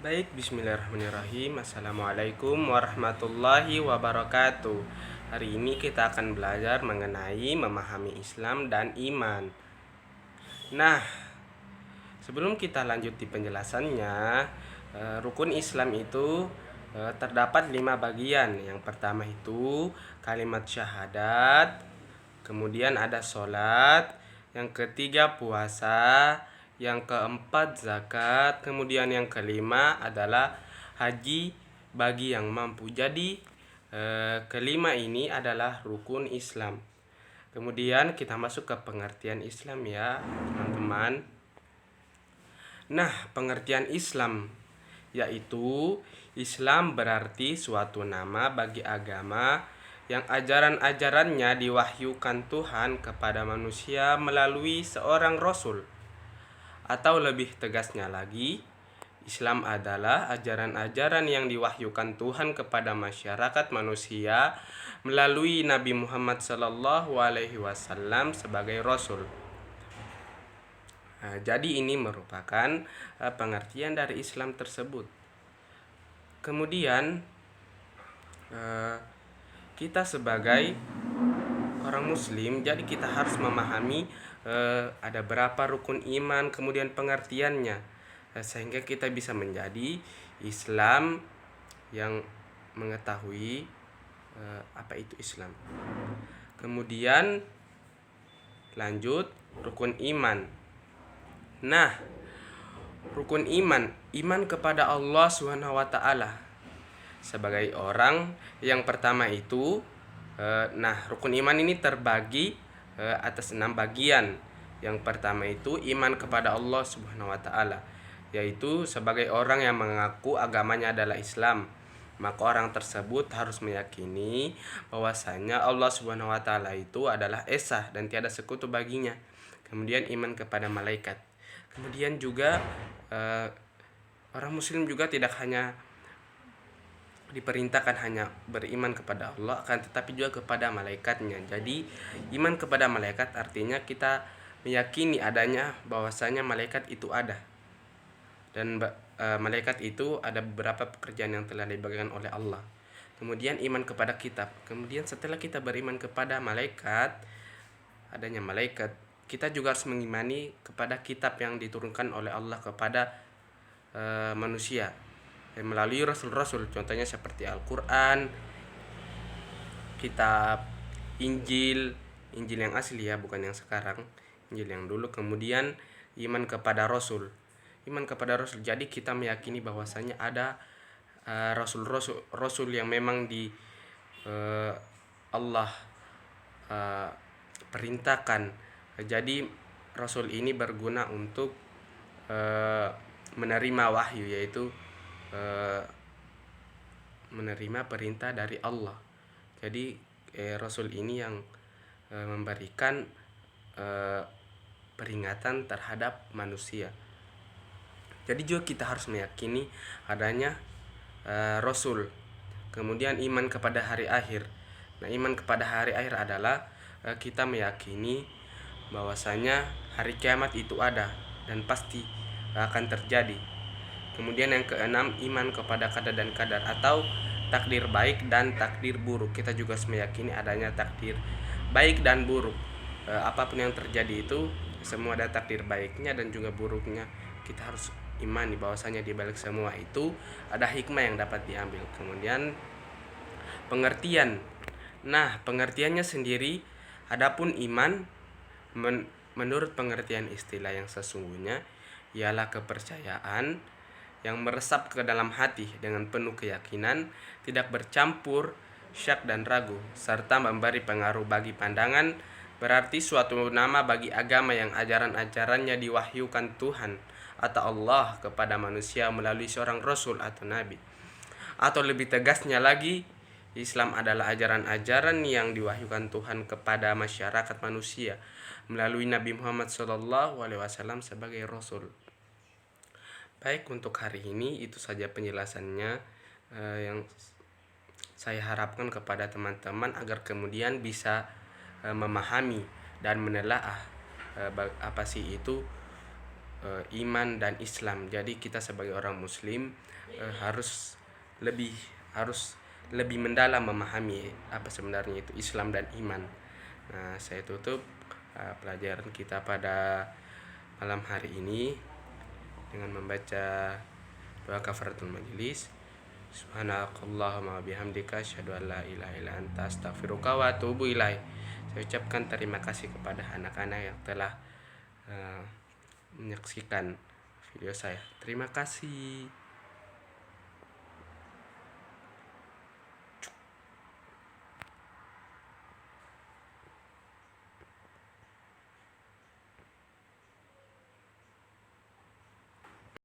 Baik, bismillahirrahmanirrahim. Assalamualaikum warahmatullahi wabarakatuh. Hari ini kita akan belajar mengenai memahami Islam dan iman. Nah, sebelum kita lanjut di penjelasannya, rukun Islam itu terdapat 5 bagian. Yang pertama itu kalimat syahadat, kemudian ada sholat, yang ketiga puasa, yang keempat zakat, kemudian yang kelima adalah haji bagi yang mampu. Jadi kelima ini adalah rukun Islam. Kemudian kita masuk ke pengertian Islam ya, teman-teman. Nah, pengertian Islam yaitu Islam berarti suatu nama bagi agama yang ajaran-ajarannya diwahyukan Tuhan kepada manusia melalui seorang rasul. Atau lebih tegasnya lagi, Islam adalah ajaran-ajaran yang diwahyukan Tuhan kepada masyarakat manusia melalui Nabi Muhammad SAW sebagai rasul. Jadi ini merupakan pengertian dari Islam tersebut. Kemudian kita sebagai orang muslim, jadi kita harus memahami ada berapa rukun iman, kemudian pengertiannya, sehingga kita bisa menjadi Islam yang mengetahui apa itu Islam. Kemudian lanjut rukun iman. Nah, rukun iman kepada Allah SWT sebagai orang yang pertama itu. Rukun iman ini terbagi atas 6 bagian. Yang pertama itu iman kepada Allah SWT, yaitu sebagai orang yang mengaku agamanya adalah Islam, maka orang tersebut harus meyakini bahwasanya Allah SWT itu adalah esa dan tiada sekutu baginya. Kemudian iman kepada malaikat. Kemudian juga orang muslim juga tidak hanya diperintahkan hanya beriman kepada Allah, akan tetapi juga kepada malaikatnya. Jadi iman kepada malaikat artinya kita meyakini adanya bahwasanya malaikat itu ada, dan malaikat itu ada beberapa pekerjaan yang telah dibagikan oleh Allah. Kemudian iman kepada kitab. Kemudian setelah kita beriman kepada malaikat, adanya malaikat, kita juga harus mengimani kepada kitab yang diturunkan oleh Allah kepada manusia melalui rasul-rasul, contohnya seperti Al-Quran, kitab Injil yang asli ya, bukan yang sekarang, Injil yang dulu. Kemudian iman kepada rasul. Jadi kita meyakini bahwasanya ada rasul yang memang di Allah perintahkan. Jadi rasul ini berguna untuk menerima wahyu, yaitu menerima perintah dari Allah. Jadi rasul ini yang memberikan peringatan terhadap manusia. Jadi juga kita harus meyakini adanya rasul. Kemudian iman kepada hari akhir. Nah, iman kepada hari akhir adalah kita meyakini bahwasanya hari kiamat itu ada dan pasti akan terjadi. Kemudian yang keenam, iman kepada qada dan qadar atau takdir baik dan takdir buruk. Kita juga meyakini adanya takdir baik dan buruk. Apapun yang terjadi itu semua ada takdir baiknya dan juga buruknya. Kita harus imani bahwasanya di balik semua itu ada hikmah yang dapat diambil. Kemudian pengertian. Nah, pengertiannya sendiri, adapun iman menurut pengertian istilah yang sesungguhnya ialah kepercayaan yang meresap ke dalam hati dengan penuh keyakinan, tidak bercampur syak dan ragu, serta memberi pengaruh bagi pandangan. Berarti suatu nama bagi agama yang ajaran-ajarannya diwahyukan Tuhan atau Allah kepada manusia melalui seorang rasul atau nabi. Atau lebih tegasnya lagi, Islam adalah ajaran-ajaran yang diwahyukan Tuhan kepada masyarakat manusia melalui Nabi Muhammad SAW sebagai rasul. Baik, untuk hari ini itu saja penjelasannya yang saya harapkan kepada teman-teman agar kemudian bisa memahami dan menelaah apa sih itu iman dan Islam. Jadi kita sebagai orang muslim harus lebih mendalam memahami apa sebenarnya itu Islam dan iman. Nah, saya tutup pelajaran kita pada malam hari ini dengan membaca doa kafaratul majelis. Subhanakallahumma bihamdika asyhadu an la ilaha illa anta astaghfiruka wa atubu ilaik. Saya ucapkan terima kasih kepada anak-anak yang telah menyaksikan video saya. Terima kasih.